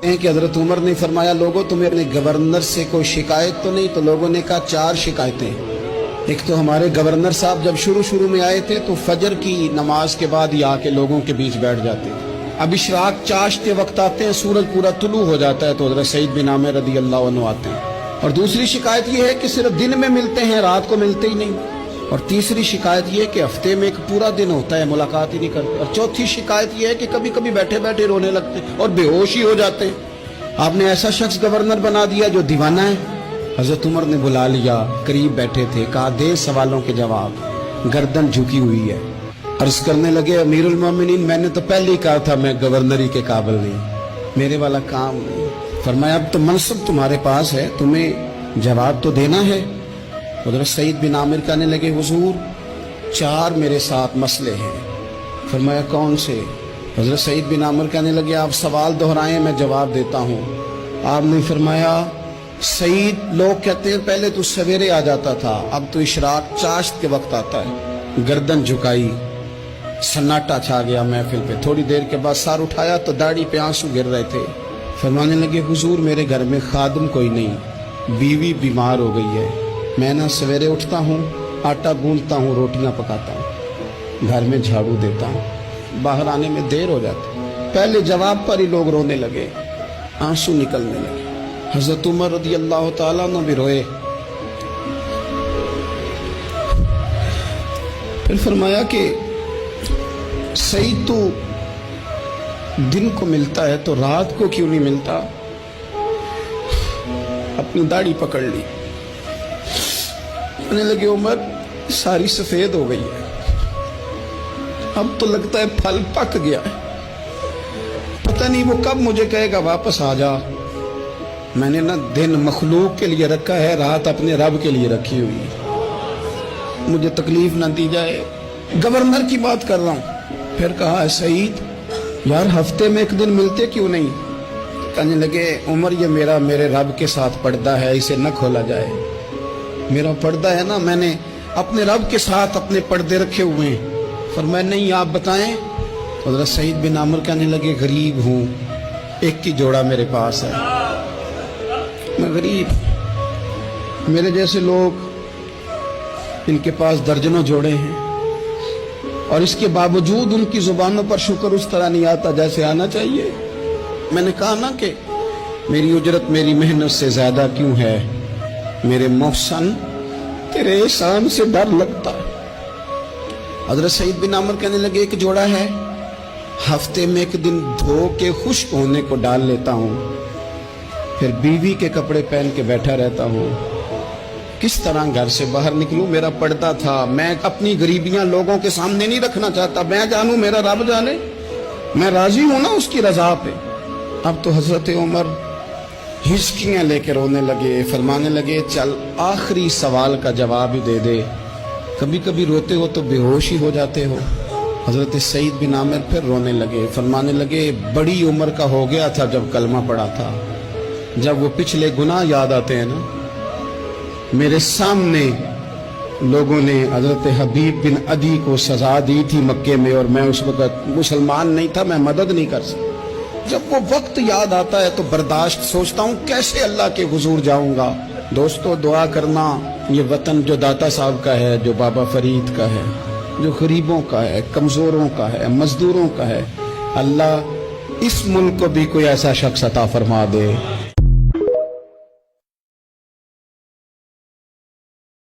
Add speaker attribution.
Speaker 1: کہ حضرت عمر نے فرمایا لوگوں تمہیں اپنے گورنر سے کوئی شکایت تو نہیں؟ تو لوگوں نے کہا 4 شکایتیں۔ ایک تو ہمارے گورنر صاحب جب شروع میں آئے تھے تو فجر کی نماز کے بعد ہی آ کے لوگوں کے بیچ بیٹھ جاتے تھے۔ اب اشراق چاشت کے وقت آتے ہیں، سورج پورا طلوع ہو جاتا ہے تو حضرت سعید بن عامر رضی اللہ عنہ آتے ہیں۔ اور دوسری شکایت یہ ہے کہ صرف دن میں ملتے ہیں، رات کو ملتے ہی نہیں۔ اور تیسری شکایت یہ ہے کہ ہفتے میں ایک پورا دن ہوتا ہے ملاقات ہی نہیں کرتے۔ اور چوتھی شکایت یہ ہے کہ کبھی کبھی بیٹھے بیٹھے رونے لگتے ہیں اور بے ہوش ہی ہو جاتے ہیں۔ آپ نے ایسا شخص گورنر بنا دیا جو دیوانہ ہے۔ حضرت عمر نے بلا لیا، قریب بیٹھے تھے، کہا دے سوالوں کے جواب۔ گردن جھکی ہوئی ہے، عرض کرنے لگے امیر المومنین میں نے تو پہلے ہی کہا تھا میں گورنری کے قابل نہیں، میرے والا کام نہیں۔ فرمایا اب تو منصب تمہارے پاس ہے، تمہیں جواب تو دینا ہے۔ حضرت سعید بن عامر کہنے لگے حضور 4 میرے ساتھ مسئلے ہیں۔ فرمایا کون سے؟ حضرت سعید بن عامر کہنے لگے آپ سوال دہرائیں میں جواب دیتا ہوں۔ آپ نے فرمایا سعید لوگ کہتے ہیں پہلے تو سویرے آ جاتا تھا، اب تو اشراق چاشت کے وقت آتا ہے۔ گردن جھکائی، سناٹا چھا گیا محفل پہ۔ تھوڑی دیر کے بعد سر اٹھایا تو داڑھی پہ آنسو گر رہے تھے۔ فرمانے لگے حضور میرے گھر میں خادم کوئی نہیں، بیوی بیمار ہو گئی ہے، میں نہ سویرے اٹھتا ہوں، آٹا گوندتا ہوں، روٹیاں پکاتا ہوں، گھر میں جھاڑو دیتا ہوں، باہر آنے میں دیر ہو جاتی۔ پہلے جواب پر ہی لوگ رونے لگے، آنسو نکلنے لگے۔ حضرت عمر رضی اللہ تعالیٰ عنہ بھی روئے۔ پھر فرمایا کہ سعید تو دن کو ملتا ہے تو رات کو کیوں نہیں ملتا؟ اپنی داڑھی پکڑ لی، کہنے لگے عمر ساری سفید ہو گئی ہے، اب تو لگتا ہے پھل پک گیا ہے، پتہ نہیں وہ کب مجھے کہے گا واپس آ جا۔ میں نے نہ دن مخلوق کے لیے رکھا ہے، رات اپنے رب کے لیے رکھی ہوئی ہے، مجھے تکلیف نہ دی جائے۔ گورنر کی بات کر رہا ہوں۔ پھر کہا سعید یار ہفتے میں ایک دن ملتے کیوں نہیں؟ کہنے لگے عمر یہ میرے رب کے ساتھ پردہ ہے، اسے نہ کھولا جائے۔ میرا پردہ ہے نا، میں نے اپنے رب کے ساتھ اپنے پردے رکھے ہوئے ہیں۔ فرمایا نہیں آپ بتائیں۔ حضرت سعید بن عامر کہنے لگے غریب ہوں، ایک ہی جوڑا میرے پاس ہے، میں غریب، میرے جیسے لوگ ان کے پاس درجنوں جوڑے ہیں، اور اس کے باوجود ان کی زبانوں پر شکر اس طرح نہیں آتا جیسے آنا چاہیے۔ میں نے کہا نا کہ میری اجرت میری محنت سے زیادہ کیوں ہے؟ میرے محسن تیرے احسان سے ڈر لگتا ہے۔ حضرت سعید بن عامر کہنے لگے ایک جوڑا ہے، ہفتے میں ایک دن دھو کے خشک ہونے کو ڈال لیتا ہوں، پھر بیوی کے کپڑے پہن کے بیٹھا رہتا ہوں۔ کس طرح گھر سے باہر نکلوں؟ میرا پردہ تھا، میں اپنی غریبیاں لوگوں کے سامنے نہیں رکھنا چاہتا، میں جانوں میرا رب جانے، میں راضی ہوں نا اس کی رضا پہ۔ اب تو حضرت عمر ہچکیاں لے کے رونے لگے، فرمانے لگے چل آخری سوال کا جواب ہی دے دے، کبھی کبھی روتے ہو تو بے ہوش ہی ہو جاتے ہو۔ حضرت سعید بن عامر پھر رونے لگے، فرمانے لگے بڑی عمر کا ہو گیا تھا جب کلمہ پڑھا تھا، جب وہ پچھلے گناہ یاد آتے ہیں نا۔ میرے سامنے لوگوں نے حضرت حبیب بن عدی کو سزا دی تھی مکے میں، اور میں اس وقت مسلمان نہیں تھا، میں مدد نہیں کر سکتا۔ جب وہ وقت یاد آتا ہے تو برداشت سوچتا ہوں کیسے اللہ کے حضور جاؤں گا۔ دوستو دعا کرنا، یہ وطن جو داتا صاحب کا ہے، جو بابا فرید کا ہے، جو غریبوں کا ہے، کمزوروں کا ہے، مزدوروں کا ہے، اللہ اس ملک کو بھی کوئی ایسا شخص عطا فرما دے